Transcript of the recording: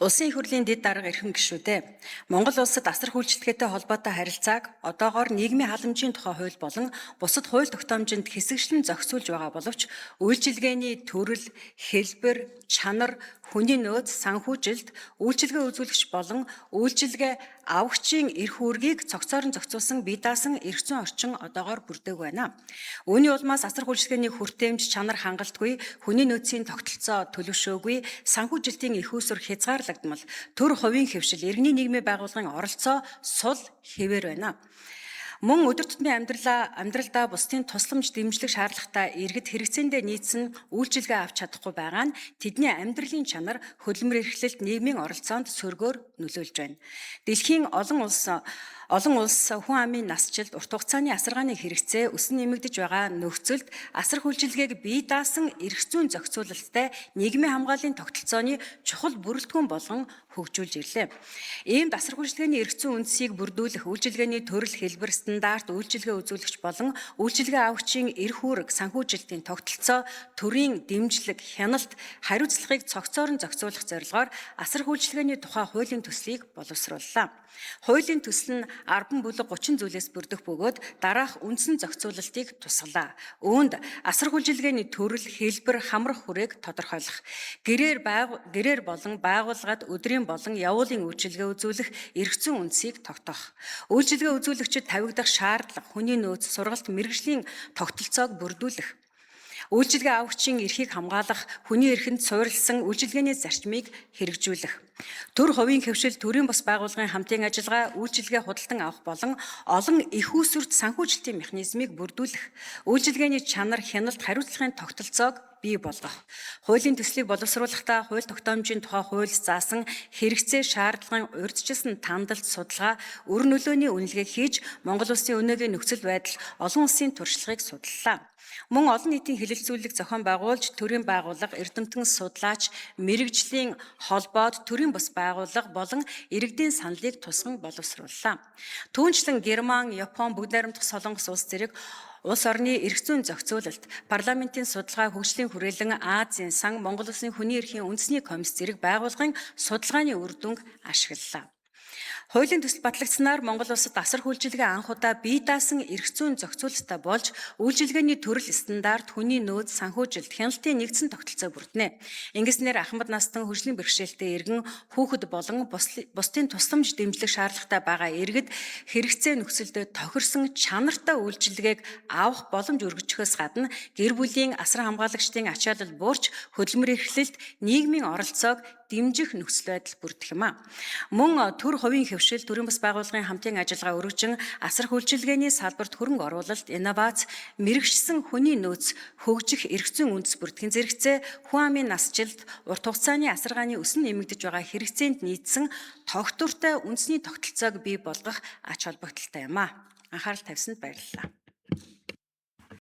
Улсын их хурлын дэд дарга эрхэм гишүүдээ Монгол улсад асар хүлжилтгээтэй холбоотой харилцааг одоогоор нийгмийн халамжийн тухай хууль болон бусад хууль тогтоомжинд хэсэгчлэн зохицуулж байгаа боловч үйлчилгээний төрөл, хэлбэр, чанар, хүний нөөц, санхүүжилт, үйлчилгээ үзүүлэгч болон үйлчилгээ авагчийн эрх үүргийг цогцоор нь зохицуулсан бие даасан эрх зүйн орчин одоогоор бүрдээг байна. Үүний улмаас асар хүлжилтгээний хүртээмж, чанар хангалтгүй, хүний нөөцийн тогтолцоо төлөвшөөгүй, санхүүжилтийн их үүсвэр хязгаарлагдмал, төр хувийн хэвшил, иргэний нийгмийн байгууллагын оролцоо сул хэвээр байна. Мөн өдөр тутмын амьдралдаа бусдын тусламж дэмжлэг шаардлагатай иргэд хэрэгцээндээ нийцсэн үйлчилгээ авч чадахгүй байгаа нь тэдний амьдралын чанар, хөдөлмөр эрхлэлт, нийгмийн оролцоонд сөргөөр нөлөөлж байна. Дэлхийн олон улс хүн амын насжилт, урт хугацааны асаргааны хэрэгцээ өсөн нэмэгдэж байгаа нөхцөлд асар хүлжилгээг бие даасан эрх зүйн зохицуулалттай нийгмийн хамгааллын тогтолцооны чухал бүрэлдэхүүн болгон хөгжүүлж ирлээ. Иймд асар хүлжилгээний эрх зүйн үндсийг бүрдүүлэх, үйлчилгээний төрөл, хэлбэр, стандарт, үйлчилгээ үзүүлэгч болон үйлчилгээ авагчийн эрх үүрэг, санхүүжилтийн тогтолцоо, төрийн дэмжлэг, хяналт, хариуцлагыг цогцоор нь зохицуулах зорилгоор асар хүлжилгээний тухай хуулийн төслийг боловсрууллаа. Хуулийн төсөл нь 10 бүлэг 30 зүйлээс бүрдэх бөгөөд дараах үндсэн зохицуулалтыг тусгалаа. Үүнд асар хүлжилгээний төрөл, хэлбэр, хамрах хүрээг тодорхойлох, гэрээр болон байгууллагад өдрийн болон явуулын үйлчилгээ үзүүлэх эрх зүйн үндсийг тогтоох. Үйлчилгээ үзүүлэгчид тавигдах шаардлага, хүний нөөц, сургалт, мэргэжлийн тогтолцоог бүрдүүлэх. Үйлчилгээ авагчийн эрхийг хамгаалах, хүний эрхэнд суурилсан үйлчилгээний зарчмыг хэрэгжүүлэх. Төр хувийн хэвшил, төрийн бус байгууллагын хамтын ажиллагаа, үйлчилгээ худалдан авах болон олон их үүсвэрт санхүүжилтийн механизмыг бүрдүүлэх. Үйлчилгээний чанар, хяналт, хариуцлагын тогтолцоог бий болгох. Хуулийн төслийг боловсруулахдаа хууль тогтоомжийн тухай хууль заасан хэрэгцээ шаардлагын урьдчилсан тандалт судалгаа, өр нөлөөний үнэлгээ хийж Монгол Улсын өнөөгийн нөхцөл байдал, олон улсын туршлагыг судаллаа. Мөн олон нийтийн хэлэлцүүлэг зохион байгуулж, төрийн байгууллага, эрдэмтэн судлаач, мэргэжлийн холбоод, төрийн бус байгууллага болон иргэдийн саналыг тусган боловсрууллаа. Түүнчлэн Герман, Япон, Бүгд найрамдах Солонгос улс зэрэг улс орны эрх зүйн зохицуулалт, парламентын судалгаа, хөгжлийн хүрээлэн, Азийн сан, Монгол Улсын хүний эрхийн үндэсний комисс зэрэг байгууллагын судалгааны үр дүнг ашиглалаа. Хуулийн төсөл батлагдсанаар Монгол улсад асар хүлжилгээ анх удаа бие даасан эрх зүйн зохицуулалттай болж, үйлчилгээний төрөл, стандарт, хүний нөөц, санхүүжилт, хяналтын нэгдсэн тогтолцоо бүрднэ. Ингэснээр ахмад настан хөгжлийн бэрхшээлтэй иргэн, хүүхэд болон бусдын тусламж дэмжлэг шаардлагатай байгаа иргэд хэрэгцээ нөхцөлдөө тохирсон чанартай үйлчилгээг авах боломж өргөжөхөөс гадна гэр бүлийн асар хамгаалагчдын ачаалал буурч, хөдөлмөр эрхлэлт, нийгмийн оролцоог дэмжих нөхцөл байдал бүрдэх юм а. Мөн төр хувийн хэвшил, төрийн бас байгууллагын хамтын ажиллагаа өргөжин асар хүлжилгээний салбарт хөрөнгө оруулалт, инновац, мэрэгчсэн хүний нөөц хөгжих эрх зүйн үндэс бүртгэн зэрэгцээ хүн амын насжилт, урт хугацааны асаргааны өсөн нэмэгдэж байгаа хэрэгцээнд нийцсэн тогтвортой үндэсний тогтолцоог бий болгох ач холбогдолтой юм а. Анхаарал тавьсанд баярлалаа.